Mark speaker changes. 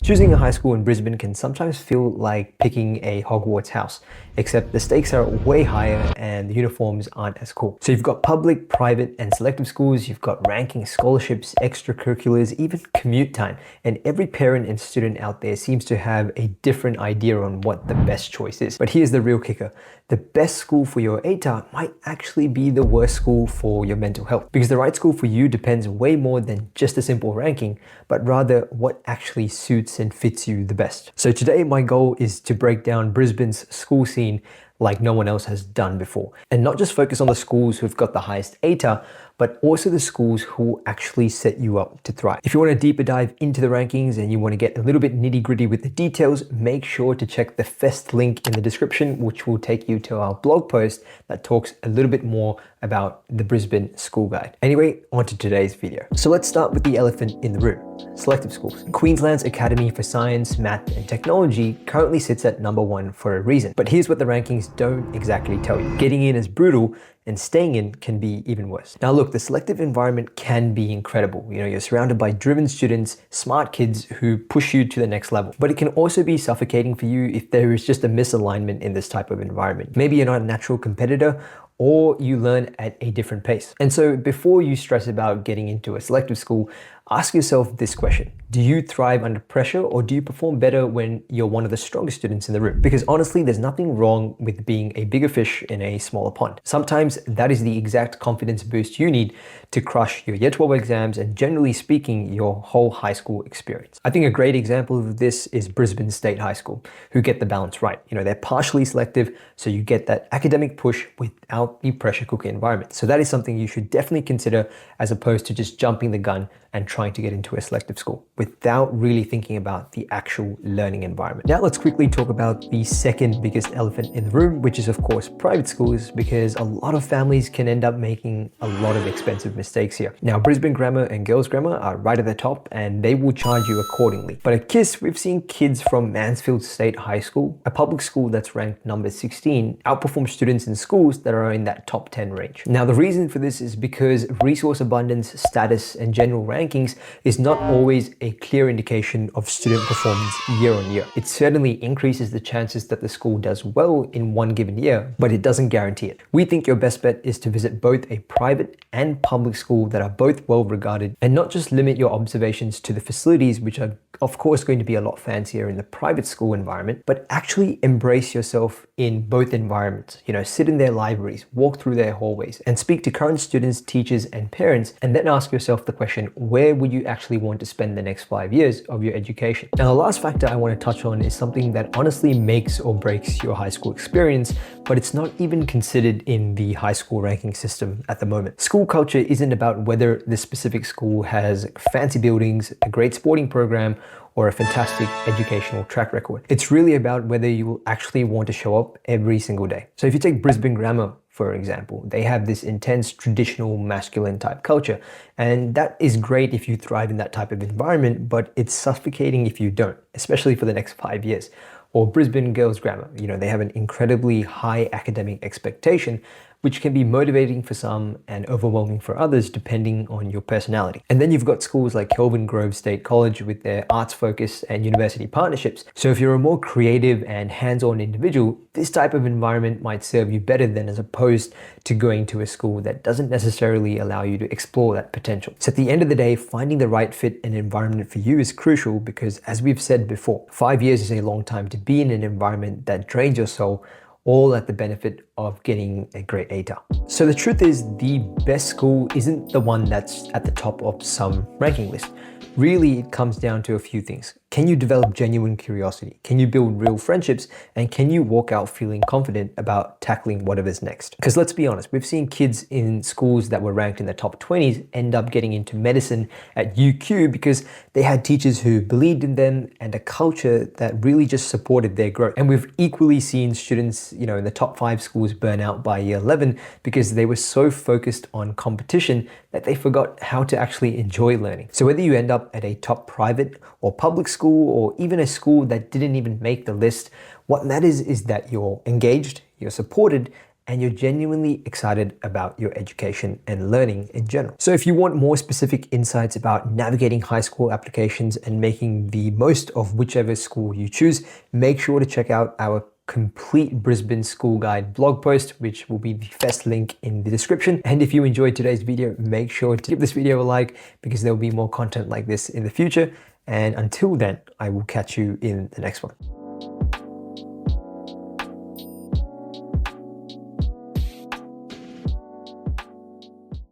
Speaker 1: Choosing a high school in Brisbane can sometimes feel like picking a Hogwarts house, except the stakes are way higher and the uniforms aren't as cool. So you've got public, private, and selective schools, you've got ranking, scholarships, extracurriculars, even commute time. And every parent and student out there seems to have a different idea on what the best choice is. But here's the real kicker. The best school for your ATAR might actually be the worst school for your mental health, because the right school for you depends way more than just a simple ranking, but rather what actually suits and fits you the best. So today my goal is to break down Brisbane's school scene like no one else has done before, and not just focus on the schools who've got the highest ATAR, but also the schools who actually set you up to thrive. If you want a deeper dive into the rankings and you want to get a little bit nitty-gritty with the details, make sure to check the FEST link in the description, which will take you to our blog post that talks a little bit more about the Brisbane school guide. Anyway, on to today's video. So let's start with the elephant in the room. Selective schools. Queensland's Academy for Science, Math and Technology currently sits at #1 for a reason. But here's what the rankings don't exactly tell you. Getting in is brutal, and staying in can be even worse. Now look, the selective environment can be incredible. You're surrounded by driven students, smart kids who push you to the next level. But it can also be suffocating for you if there is just a misalignment in this type of environment. Maybe you're not a natural competitor, or you learn at a different pace. And so before you stress about getting into a selective school, ask yourself this question. Do you thrive under pressure, or do you perform better when you're one of the strongest students in the room? Because honestly, there's nothing wrong with being a bigger fish in a smaller pond. Sometimes that is the exact confidence boost you need to crush your Year 12 exams and, generally speaking, your whole high school experience. I think a great example of this is Brisbane State High School, who get the balance right. They're partially selective, so you get that academic push without the pressure cooker environment. So that is something you should definitely consider, as opposed to just jumping the gun and trying to get into a selective school without really thinking about the actual learning environment. Now let's quickly talk about the second biggest elephant in the room, which is of course private schools, because a lot of families can end up making a lot of expensive mistakes here. Now Brisbane Grammar and Girls Grammar are right at the top, and they will charge you accordingly. But at KISS, we've seen kids from Mansfield State High School, a public school that's ranked number 16, outperform students in schools that are in that top 10 range. Now the reason for this is because resource abundance, status, and general rankings is not always a clear indication of student performance year on year. It certainly increases the chances that the school does well in one given year, but it doesn't guarantee it. We think your best bet is to visit both a private and public school that are both well regarded, and not just limit your observations to the facilities, which are of course going to be a lot fancier in the private school environment, but actually embrace yourself in both environments. Sit in their libraries, walk through their hallways, and speak to current students, teachers, and parents, and then ask yourself the question, where would you actually want to spend the next 5 years of your education? Now, the last factor I want to touch on is something that honestly makes or breaks your high school experience, but it's not even considered in the high school ranking system at the moment. School culture isn't about whether the specific school has fancy buildings, a great sporting program, or a fantastic educational track record. It's really about whether you will actually want to show up every single day. So if you take Brisbane Grammar, for example, they have this intense traditional masculine type culture, and that is great if you thrive in that type of environment, but it's suffocating if you don't, especially for the next 5 years. Or Brisbane Girls Grammar, they have an incredibly high academic expectation, which can be motivating for some and overwhelming for others depending on your personality. And then you've got schools like Kelvin Grove State College with their arts focus and university partnerships. So if you're a more creative and hands-on individual, this type of environment might serve you better than as opposed to going to a school that doesn't necessarily allow you to explore that potential. So at the end of the day, finding the right fit and environment for you is crucial, because as we've said before, 5 years is a long time to be in an environment that drains your soul, all at the benefit of getting a great ATAR. So the truth is, the best school isn't the one that's at the top of some ranking list. Really, it comes down to a few things. Can you develop genuine curiosity? Can you build real friendships? And can you walk out feeling confident about tackling whatever's next? Because let's be honest, we've seen kids in schools that were ranked in the top 20s end up getting into medicine at UQ because they had teachers who believed in them and a culture that really just supported their growth. And we've equally seen students, in the top 5 schools burn out by year 11 because they were so focused on competition that they forgot how to actually enjoy learning. So whether you end up at a top private or public school, or even a school that didn't even make the list, what matters is that you're engaged, you're supported, and you're genuinely excited about your education and learning in general. So if you want more specific insights about navigating high school applications and making the most of whichever school you choose, make sure to check out our complete Brisbane school guide blog post, which will be the first link in the description. And if you enjoyed today's video, make sure to give this video a like, because there will be more content like this in the future. And until then, I will catch you in the next one.